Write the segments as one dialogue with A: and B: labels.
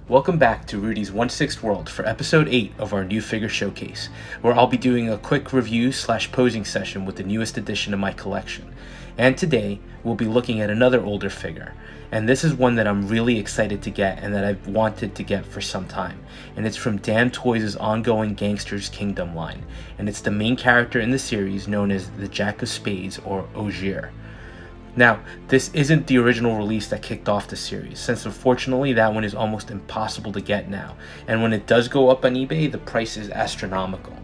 A: Welcome back to Rudy's 1/6 World for episode 8 of our new figure showcase, where I'll be doing a quick review / posing session with the newest addition to my collection. And today, we'll be looking at another older figure. And this is one that I'm really excited to get and that I've wanted to get for some time. And it's from Damtoys' ongoing Gangsters Kingdom line. And it's the main character in the series known as the Jack of Spades, or Ogier. Now, this isn't the original release that kicked off the series, since unfortunately that one is almost impossible to get now, and when it does go up on eBay, the price is astronomical.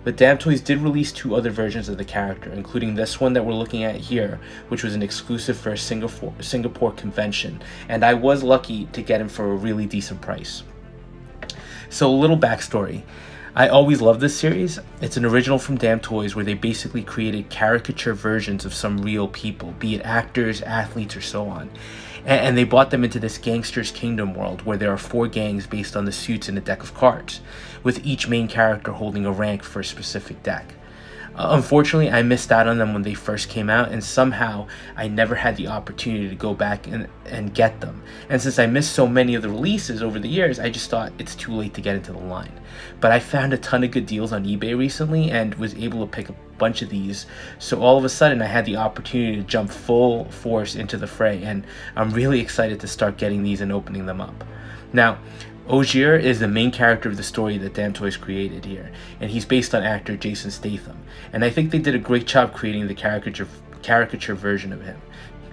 A: But Damtoys did release 2 other versions of the character, including this one that we're looking at here, which was an exclusive for a Singapore convention, and I was lucky to get him for a really decent price. So a little backstory. I always loved this series. It's an original from Damtoys where they basically created caricature versions of some real people, be it actors, athletes, or so on. And they brought them into this Gangsters Kingdom world where there are 4 gangs based on the suits in a deck of cards, with each main character holding a rank for a specific deck. Unfortunately, I missed out on them when they first came out, and somehow I never had the opportunity to go back and get them. And since I missed so many of the releases over the years, I just thought it's too late to get into the line. But I found a ton of good deals on eBay recently and was able to pick a bunch of these, so all of a sudden I had the opportunity to jump full force into the fray, and I'm really excited to start getting these and opening them up. Now, Ogier is the main character of the story that Damtoys created here, and he's based on actor Jason Statham, and I think they did a great job creating the caricature version of him.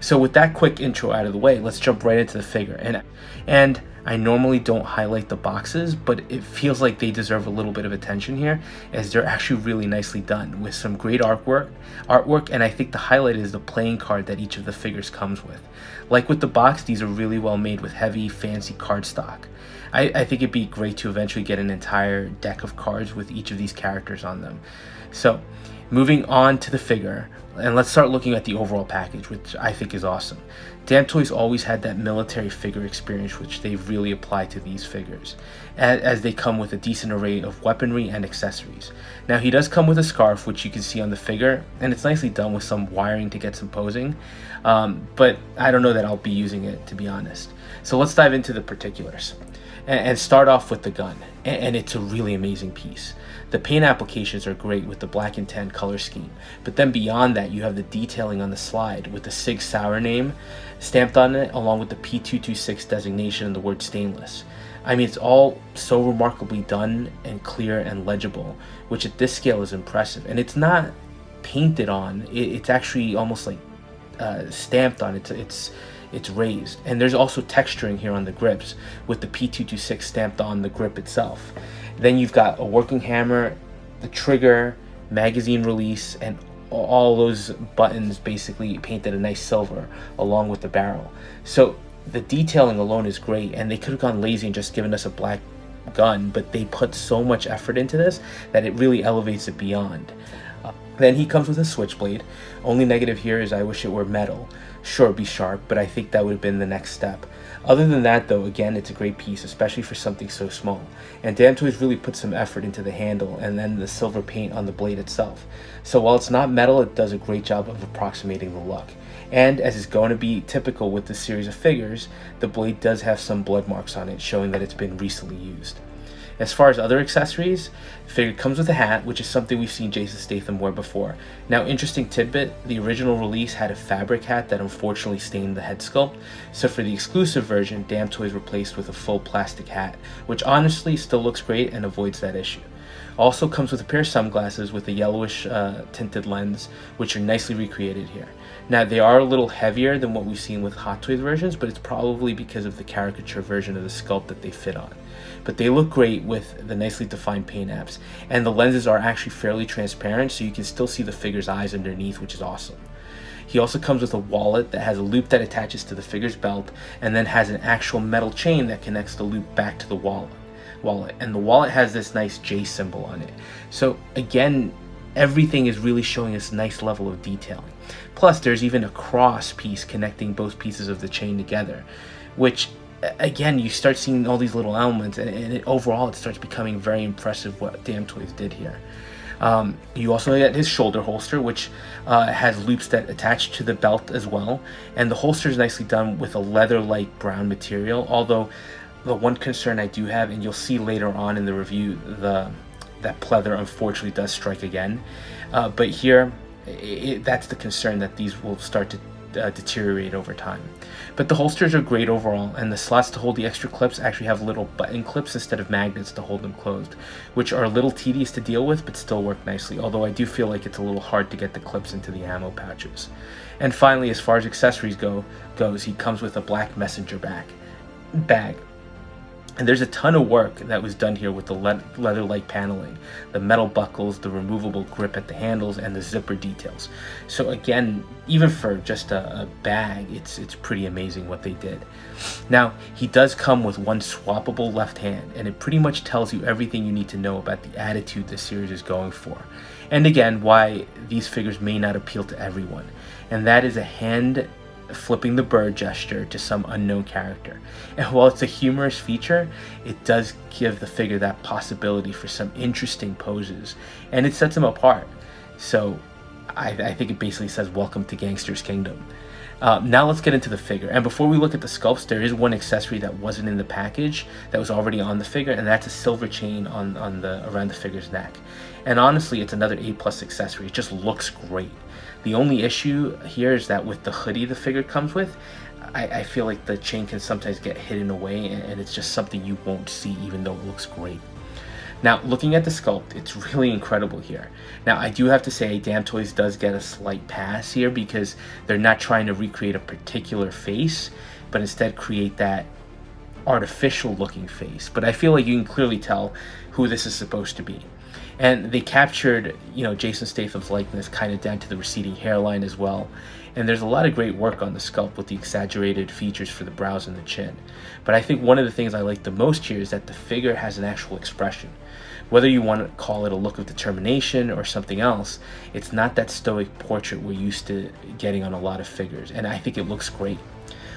A: So with that quick intro out of the way, let's jump right into the figure. And I normally don't highlight the boxes, but it feels like they deserve a little bit of attention here, as they're actually really nicely done with some great artwork, and I think the highlight is the playing card that each of the figures comes with. Like with the box, these are really well made with heavy, fancy cardstock. I think it'd be great to eventually get an entire deck of cards with each of these characters on them. So, moving on to the figure, and let's start looking at the overall package, which I think is awesome. Damtoys always had that military figure experience, which they've really applied to these figures, as they come with a decent array of weaponry and accessories. Now, he does come with a scarf, which you can see on the figure, and it's nicely done with some wiring to get some posing, but I don't know that I'll be using it, to be honest. So let's dive into the particulars and start off with the gun, and it's a really amazing piece. The paint applications are great with the black and tan color scheme, but then beyond that you have the detailing on the slide with the Sig Sauer name stamped on it, along with the P226 designation and the word stainless. I mean, it's all so remarkably done and clear and legible, which at this scale is impressive. And it's not painted on, it's actually almost like stamped on. It's raised, and there's also texturing here on the grips with the P226 stamped on the grip itself. Then you've got a working hammer, the trigger, magazine release, and all those buttons basically painted a nice silver along with the barrel. So the detailing alone is great, and they could have gone lazy and just given us a black gun, but they put so much effort into this that it really elevates it beyond. Then he comes with a switchblade. Only negative here is I wish it were metal. Sure, be sharp, but I think that would have been the next step. Other than that though, again, it's a great piece, especially for something so small. And Damtoys really put some effort into the handle and then the silver paint on the blade itself. So while it's not metal, it does a great job of approximating the look. And as is going to be typical with this series of figures, the blade does have some blood marks on it, showing that it's been recently used. As far as other accessories, the figure comes with a hat, which is something we've seen Jason Statham wear before. Now, interesting tidbit, the original release had a fabric hat that unfortunately stained the head sculpt, so for the exclusive version, Damtoys replaced with a full plastic hat, which honestly still looks great and avoids that issue. Also comes with a pair of sunglasses with a yellowish tinted lens, which are nicely recreated here. Now, they are a little heavier than what we've seen with Hot Toys versions, but it's probably because of the caricature version of the sculpt that they fit on. But they look great with the nicely defined paint apps, and the lenses are actually fairly transparent, so you can still see the figure's eyes underneath, which is awesome. He also comes with a wallet that has a loop that attaches to the figure's belt, and then has an actual metal chain that connects the loop back to the wallet. And the wallet has this nice J symbol on it. So again, everything is really showing this nice level of detailing. Plus, there's even a cross piece connecting both pieces of the chain together, which again, you start seeing all these little elements, and overall it starts becoming very impressive what Damtoys did here. You also get his shoulder holster, which has loops that attach to the belt as well, and the holster is nicely done with a leather-like brown material, although the one concern I do have, and you'll see later on in the review, that pleather unfortunately does strike again. But here, that's the concern, that these will start to deteriorate over time. But the holsters are great overall, and the slots to hold the extra clips actually have little button clips instead of magnets to hold them closed, which are a little tedious to deal with but still work nicely, although I do feel like it's a little hard to get the clips into the ammo pouches. And finally, as far as accessories goes, he comes with a black messenger bag. And there's a ton of work that was done here with the leather-like paneling, the metal buckles, the removable grip at the handles, and the zipper details. So again, even for just a bag, it's pretty amazing what they did. Now, he does come with one swappable left hand, and it pretty much tells you everything you need to know about the attitude this series is going for. And again, why these figures may not appeal to everyone. And that is a hand flipping the bird gesture to some unknown character. And while it's a humorous feature, it does give the figure that possibility for some interesting poses, and it sets him apart. So I think it basically says welcome to Gangsters Kingdom. Now let's get into the figure. And before we look at the sculpts, there is one accessory that wasn't in the package that was already on the figure, and that's a silver chain around the figure's neck. And honestly, it's another A+ accessory. It just looks great. The only issue here is that with the hoodie the figure comes with, I feel like the chain can sometimes get hidden away, and it's just something you won't see even though it looks great. Now, looking at the sculpt, it's really incredible here. Now, I do have to say Damtoys does get a slight pass here because they're not trying to recreate a particular face, but instead create that artificial looking face. But I feel like you can clearly tell who this is supposed to be. And they captured, Jason Statham's likeness kind of down to the receding hairline as well. And there's a lot of great work on the sculpt with the exaggerated features for the brows and the chin. But I think one of the things I like the most here is that the figure has an actual expression. Whether you want to call it a look of determination or something else, it's not that stoic portrait we're used to getting on a lot of figures. And I think it looks great.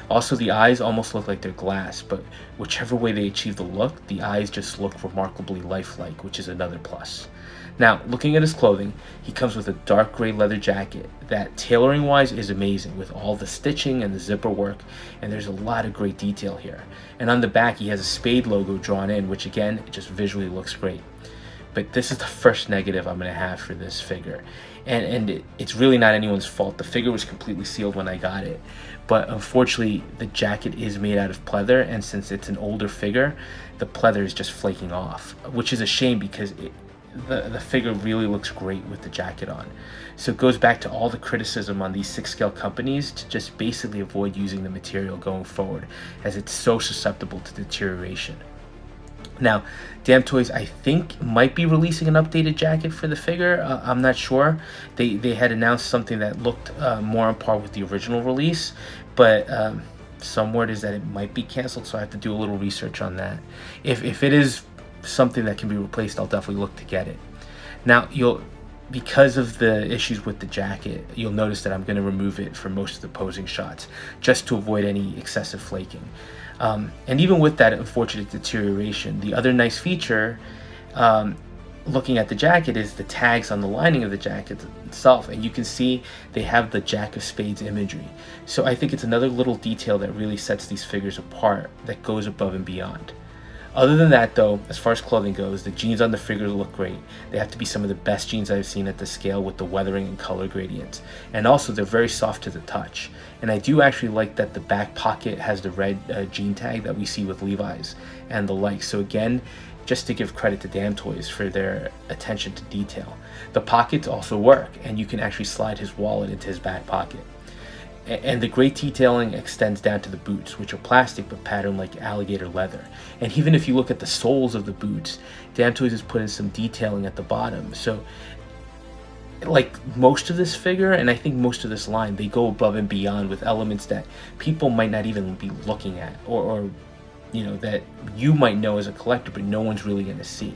A: Also, the eyes almost look like they're glass, but whichever way they achieve the look, the eyes just look remarkably lifelike, which is another plus. Now, looking at his clothing, he comes with a dark gray leather jacket that, tailoring wise, is amazing with all the stitching and the zipper work, and there's a lot of great detail here. And on the back, he has a Spade logo drawn in, which again, it just visually looks great. But this is the first negative I'm going to have for this figure. And it's really not anyone's fault. The figure was completely sealed when I got it. But unfortunately, the jacket is made out of pleather, and since it's an older figure, the pleather is just flaking off, which is a shame because the figure really looks great with the jacket on. So it goes back to all the criticism on these 6-scale companies to just basically avoid using the material going forward, as it's so susceptible to deterioration. Now, Damtoys, I think, might be releasing an updated jacket for the figure. I'm not sure. They had announced something that looked more on par with the original release, but some word is that it might be canceled, so I have to do a little research on that. If it is something that can be replaced, I'll definitely look to get it. Now, because of the issues with the jacket, you'll notice that I'm going to remove it for most of the posing shots, just to avoid any excessive flaking. And even with that unfortunate deterioration, the other nice feature, looking at the jacket, is the tags on the lining of the jacket itself. And you can see they have the Jack of Spades imagery. So I think it's another little detail that really sets these figures apart, that goes above and beyond. Other than that, though, as far as clothing goes, the jeans on the figure look great. They have to be some of the best jeans I've seen at the scale with the weathering and color gradients. And also, they're very soft to the touch. And I do actually like that the back pocket has the red jean tag that we see with Levi's and the like. So again, just to give credit to Damtoys for their attention to detail. The pockets also work, and you can actually slide his wallet into his back pocket. And the great detailing extends down to the boots, which are plastic but patterned like alligator leather. And even if you look at the soles of the boots, Damtoys has put in some detailing at the bottom. So, like most of this figure, and I think most of this line, they go above and beyond with elements that people might not even be looking at, or that you might know as a collector, but no one's really going to see.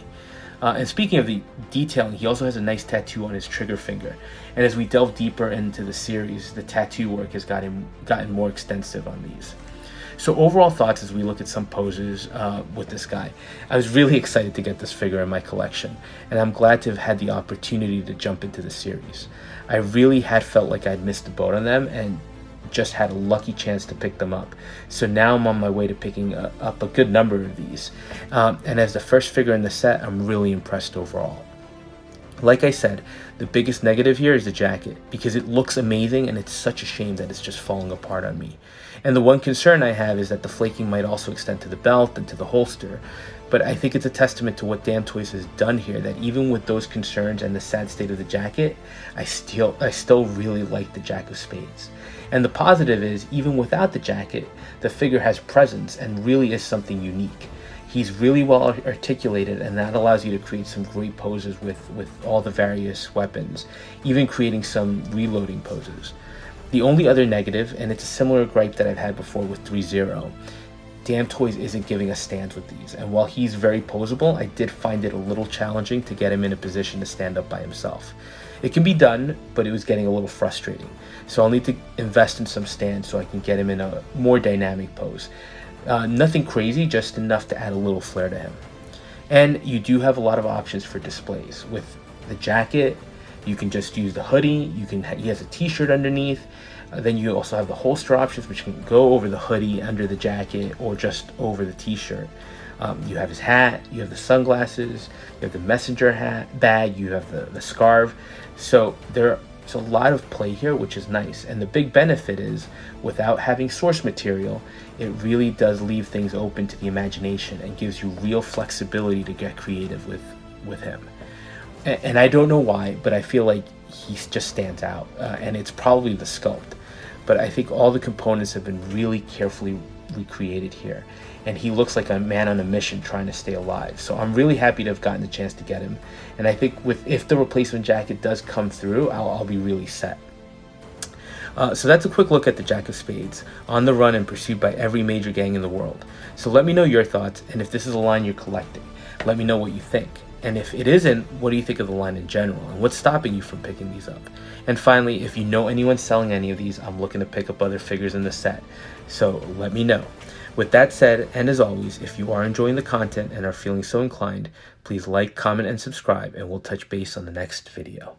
A: And speaking of the detailing, he also has a nice tattoo on his trigger finger. And as we delve deeper into the series, the tattoo work has gotten more extensive on these. So overall thoughts as we look at some poses with this guy. I was really excited to get this figure in my collection, and I'm glad to have had the opportunity to jump into the series. I really had felt like I'd missed the boat on them, and just had a lucky chance to pick them up. So now I'm on my way to picking up a good number of these. And as the first figure in the set, I'm really impressed overall. Like I said, the biggest negative here is the jacket, because it looks amazing and it's such a shame that it's just falling apart on me. And the one concern I have is that the flaking might also extend to the belt and to the holster. But I think it's a testament to what Damtoys has done here, that even with those concerns and the sad state of the jacket, I still really like the Jack of Spades. And the positive is, even without the jacket, the figure has presence and really is something unique. He's really well articulated, and that allows you to create some great poses with all the various weapons, even creating some reloading poses. The only other negative, and it's a similar gripe that I've had before with 3-0, Damtoys isn't giving us stands with these, and while he's very posable, I did find it a little challenging to get him in a position to stand up by himself. It can be done, but it was getting a little frustrating. So I'll need to invest in some stands so I can get him in a more dynamic pose. Nothing crazy, just enough to add a little flair to him. And you do have a lot of options for displays. With the jacket, you can just use the hoodie. He has a t-shirt underneath. Then you also have the holster options, which can go over the hoodie, under the jacket, or just over the t-shirt. You have his hat, you have the sunglasses, you have the messenger hat bag, you have the scarf. So there's a lot of play here, which is nice. And the big benefit is, without having source material, it really does leave things open to the imagination and gives you real flexibility to get creative with him. And I don't know why, but I feel like he just stands out. And it's probably the sculpt. But I think all the components have been really carefully recreated here. And he looks like a man on a mission trying to stay alive. So I'm really happy to have gotten the chance to get him. And I think if the replacement jacket does come through, I'll be really set. So that's a quick look at the Jack of Spades, on the run and pursued by every major gang in the world. So let me know your thoughts, and if this is a line you're collecting, let me know what you think. And if it isn't, what do you think of the line in general, and what's stopping you from picking these up? And finally, if you know anyone selling any of these, I'm looking to pick up other figures in the set, so let me know. With that said, and as always, if you are enjoying the content and are feeling so inclined, please like, comment, and subscribe, and we'll touch base on the next video.